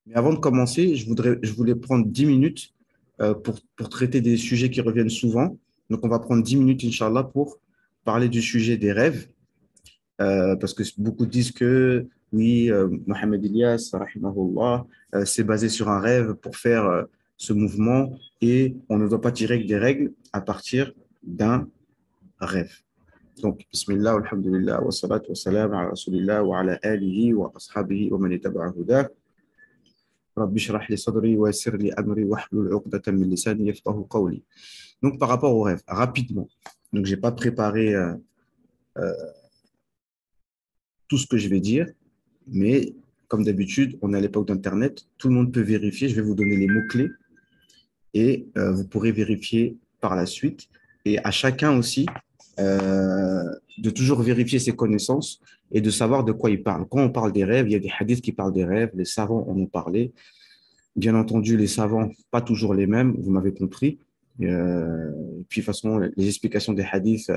Mais avant de commencer, je voulais prendre 10 minutes pour traiter des sujets qui reviennent souvent. Donc, on va prendre 10 minutes, Inch'Allah, pour parler du sujet des rêves. Parce que beaucoup disent que, oui, Mohamed Ilyas, rahimahullah, c'est basé sur un rêve pour faire ce mouvement et on ne doit pas tirer que des règles à partir d'un rêve. Donc, Bismillah, alhamdulillah, wa salatu wa salam ala rasulillah wa ala alihi wa ashabihi wa man ittaba'a hudah. رب اشرح لي صدري ويسر لي امري واحلل عقدة من لساني يفقهوا قولي. Donc par rapport au rêve, rapidement. Donc j'ai pas préparé tout ce que je vais dire, mais comme d'habitude, on est à l'époque d'internet, tout le monde peut vérifier, je vais vous donner les mots-clés et vous pourrez vérifier par la suite et à chacun aussi de toujours vérifier ses connaissances et de savoir de quoi il parle. Quand on parle des rêves, il y a des hadiths qui parlent des rêves, les savants en ont parlé. Bien entendu, les savants, pas toujours les mêmes, vous m'avez compris. Et puis, de toute façon, les explications des hadiths,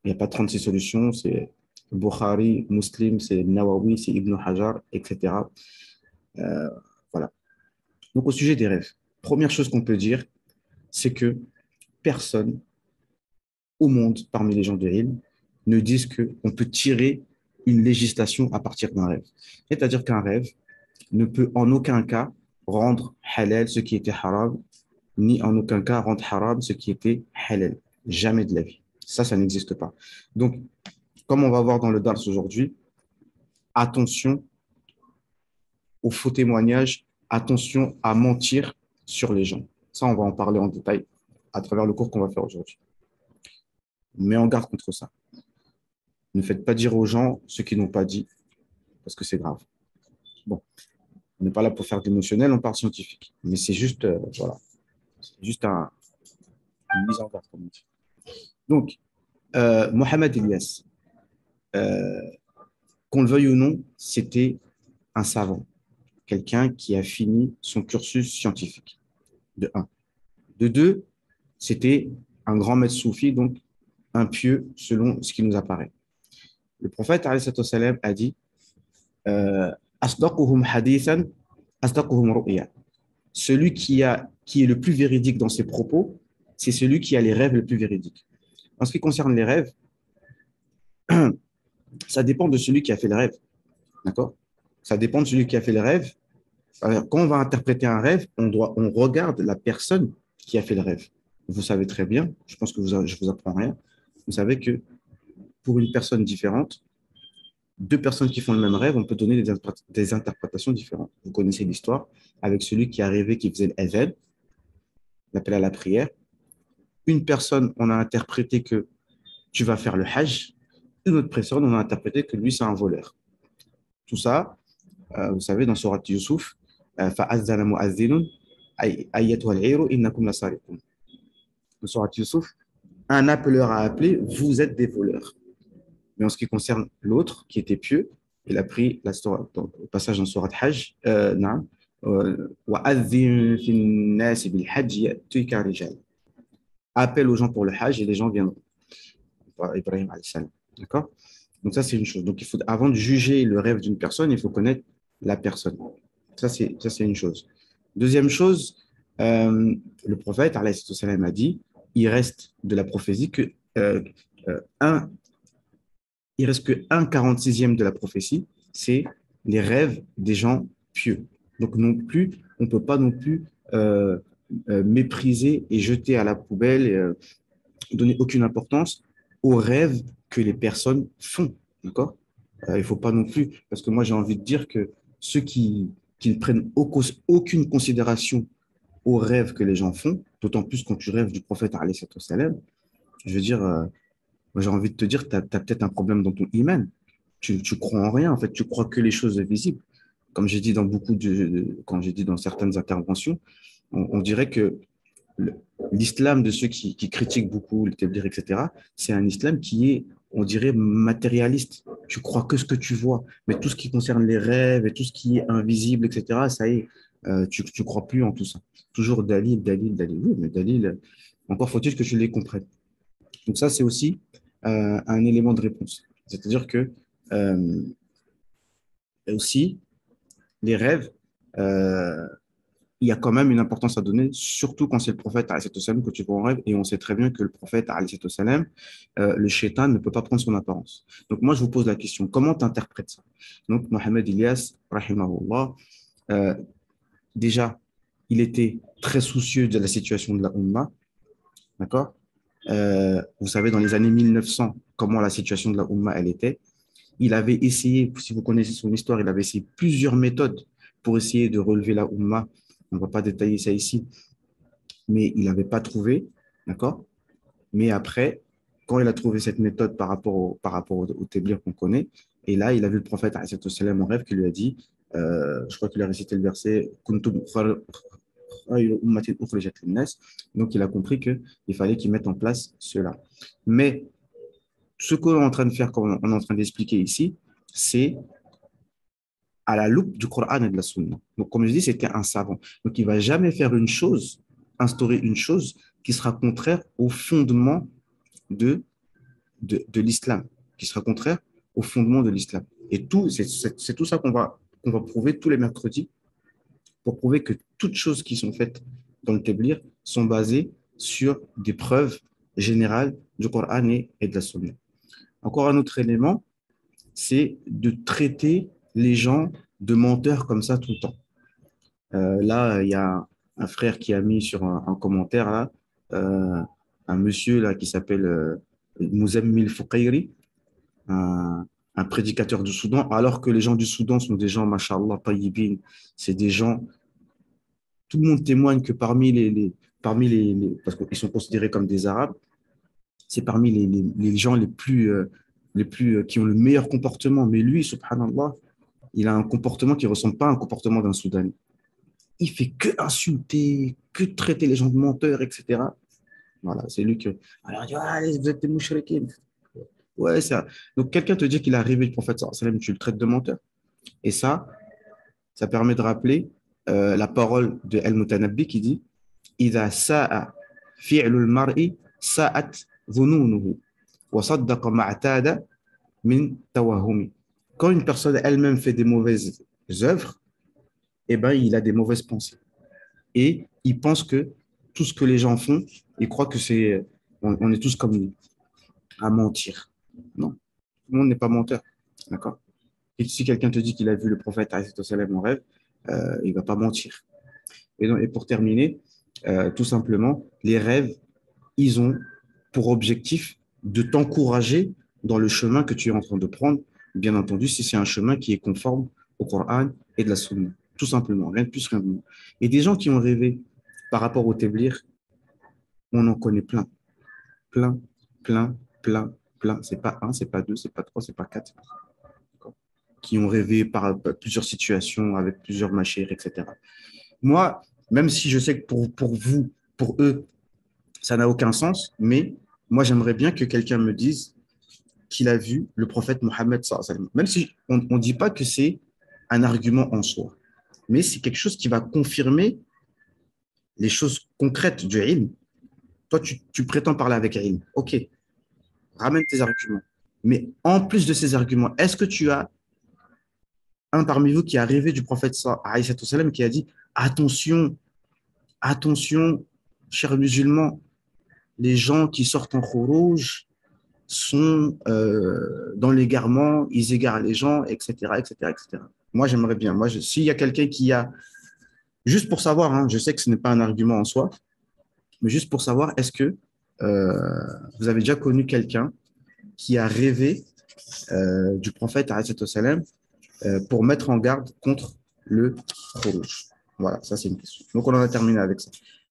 il n'y a pas 36 solutions. C'est Bukhari, Muslim, c'est Nawawi, c'est Ibn Hajar, etc. Euh, voilà. Donc, au sujet des rêves, première chose qu'on peut dire, c'est que personne au monde, parmi les gens de l'ilm, ne disent qu'on peut tirer une législation à partir d'un rêve. C'est-à-dire qu'un rêve ne peut en aucun cas rendre halal ce qui était haram ni en aucun cas rendre haram ce qui était halal. Jamais de la vie. Ça n'existe pas. Donc, comme on va voir dans le Dars aujourd'hui, attention aux faux témoignages, attention à mentir sur les gens. Ça, on va en parler en détail à travers le cours qu'on va faire aujourd'hui. Mais en garde contre ça. Ne faites pas dire aux gens ce qu'ils n'ont pas dit, parce que c'est grave. Bon, on n'est pas là pour faire de l'émotionnel, on parle scientifique. Mais c'est juste, voilà, c'est juste une mise en garde, comme on dit. Donc, Mohamed Elias, euh, qu'on le veuille ou non, c'était un savant, quelqu'un qui a fini son cursus scientifique, de un. De deux, c'était un grand maître soufi, donc un pieux selon ce qui nous apparaît. Le prophète salam, a dit Asdaquhum hadithan, asdaquhum ru'ya. Celui qui est le plus véridique dans ses propos, c'est celui qui a les rêves les plus véridiques. En ce qui concerne les rêves, ça dépend de celui qui a fait le rêve. D'accord. Ça dépend de celui qui a fait le rêve. Alors, quand on va interpréter un rêve, on regarde la personne qui a fait le rêve. Vous savez très bien, je pense que je vous apprends rien. Vous savez que pour une personne différente, deux personnes qui font le même rêve, on peut donner des interprétations différentes. Vous connaissez l'histoire avec celui qui est arrivé, qui faisait l'Ezel, l'appel à la prière. Une personne, on a interprété que tu vas faire le Hajj. Une autre personne, on a interprété que lui, c'est un voleur. Tout ça, vous savez, dans Surat Yusuf, فَأَذَّنَ مُؤَذِّنٌ أَيَّتُهَا الْعِيرُ إِنَّكُمْ لَسَارِقُونَ. Dans Surat Yusuf, un appeleur a appelé, vous êtes des voleurs. Mais en ce qui concerne l'autre, qui était pieux, il a pris donc, le passage dans Surat Hajj, وَأَذِّن فِي النَّاسِ بِالْحَجِّ يَأْتُوكَ رِجَالًا. Appelle aux gens pour le Hajj et les gens viendront. Ibrahim alayhi salam. D'accord. Donc ça, c'est une chose. Donc, avant de juger le rêve d'une personne, il faut connaître la personne. Ça, c'est une chose. Deuxième chose, le prophète, alayhi salam, a dit, il reste de la prophétie que un, il reste que 1/46e de la prophétie, c'est les rêves des gens pieux. Donc non plus, on ne peut pas non plus mépriser et jeter à la poubelle, donner aucune importance aux rêves que les personnes font. D'accord. Il ne faut pas non plus, parce que moi j'ai envie de dire que ceux qui ne prennent aucune considération aux rêves que les gens font, d'autant plus quand tu rêves du prophète, salam, je veux dire, moi j'ai envie de te dire, tu as peut-être un problème dans ton iman. Tu crois en rien, en fait, tu crois que les choses visibles. Comme j'ai dit dans quand j'ai dit dans certaines interventions, on dirait que l'islam de ceux qui critiquent beaucoup le tabligh, etc., c'est un islam qui est, on dirait, matérialiste. Tu crois que ce que tu vois, mais tout ce qui concerne les rêves et tout ce qui est invisible, etc., ça y est, tu ne crois plus en tout ça. Toujours Dalil, Dalil, Dalil. Oui, mais Dalil, encore faut-il que tu les comprennes. Donc ça, c'est aussi un élément de réponse. C'est-à-dire que aussi, les rêves, euh, il y a quand même une importance à donner, surtout quand c'est le prophète alayhi salam que tu vois en rêve, et on sait très bien que le prophète alayhi salam, le shaitan ne peut pas prendre son apparence. Donc moi, je vous pose la question, comment tu interprètes ça? Donc Mohamed Ilyas, rahimahullah, euh, déjà, il était très soucieux de la situation de la Ummah, d'accord? Vous savez, dans les années 1900, comment la situation de la Ummah, elle était. Il avait essayé, si vous connaissez son histoire, il avait essayé plusieurs méthodes pour essayer de relever la Ummah. On ne va pas détailler ça ici, mais il n'avait pas trouvé, d'accord? Mais après, quand il a trouvé cette méthode par rapport au Téblir qu'on connaît, et là, il a vu le prophète alayhi salam en rêve qui lui a dit, je crois qu'il a récité le verset Kuntum khayra ummatin ukhrijat lin-nas. Donc, il a compris qu'il fallait qu'il mette en place cela. Mais ce qu'on est en train de faire, comme on est en train d'expliquer ici, c'est à la loupe du Coran et de la Sunna. Donc, comme je dis, c'était un savant. Donc, il ne va jamais faire une chose, instaurer une chose qui sera contraire au fondement de, de l'islam, qui sera contraire au fondement de l'islam. Et tout, c'est tout ça qu'on va prouver tous les mercredis pour prouver que toutes choses qui sont faites dans le Téblir sont basées sur des preuves générales du Coran et de la Sunna. Encore un autre élément, c'est de traiter les gens de menteurs comme ça tout le temps. Là, il y a un frère qui a mis sur un commentaire là, euh, un monsieur là qui s'appelle Mouzammil Foukairi, un prédicateur du Soudan, alors que les gens du Soudan sont des gens, mashallah, tayyibin, c'est des gens, tout le monde témoigne que parmi les parce qu'ils sont considérés comme des Arabes, c'est parmi les gens les plus qui ont le meilleur comportement. Mais lui, subhanallah, il a un comportement qui ne ressemble pas à un comportement d'un Soudanais. Il fait que insulter, que traiter les gens de menteurs, etc. Voilà, c'est lui que. Alors, il dit, ah, allez, vous êtes des mouchriquins. Ouais, ça. Donc, quelqu'un te dit qu'il est arrivé du prophète, sallallahu alayhi wa sallam, tu le traites de menteur. Et ça permet de rappeler la parole de Al-Mutanabbi qui dit إذا ساء فعل المرء ساءت ظنونه وصدق ما اعتاد من توهم. Quand une personne elle-même fait des mauvaises œuvres, eh ben, il a des mauvaises pensées. Et il pense que tout ce que les gens font, il croit que c'est, on est tous comme lui, à mentir. Non, tout le monde n'est pas menteur. D'accord? Et si quelqu'un te dit qu'il a vu le prophète alayhi salam en rêve, il ne va pas mentir. Et pour terminer, tout simplement, les rêves, ils ont pour objectif de t'encourager dans le chemin que tu es en train de prendre, bien entendu, si c'est un chemin qui est conforme au Coran et de la Sunna. Tout simplement, rien de plus, rien de moins. Et des gens qui ont rêvé par rapport au Téblir, on en connaît plein. Plein, plein, plein, plein. C'est pas un, c'est pas deux, c'est pas trois, c'est pas quatre. Qui ont rêvé par plusieurs situations, avec plusieurs machères, etc. Moi, même si je sais que pour vous, pour eux, ça n'a aucun sens, mais moi, j'aimerais bien que quelqu'un me dise qu'il a vu le prophète Mohammed, même si on ne dit pas que c'est un argument en soi, mais c'est quelque chose qui va confirmer les choses concrètes du ilm. Toi, tu prétends parler avec ilm. OK, ramène tes arguments. Mais en plus de ces arguments, est-ce que tu as un parmi vous qui est arrivé du prophète sallam qui a dit attention, attention, chers musulmans, les gens qui sortent en rouge sont dans l'égarement, ils égarent les gens, etc., etc., etc. Moi, j'aimerais bien. S'il y a quelqu'un qui a, juste pour savoir, hein, je sais que ce n'est pas un argument en soi, mais juste pour savoir, est-ce que vous avez déjà connu quelqu'un qui a rêvé du prophète salam, pour mettre en garde contre le rouge? Voilà, ça c'est une question. Donc on en a terminé avec ça.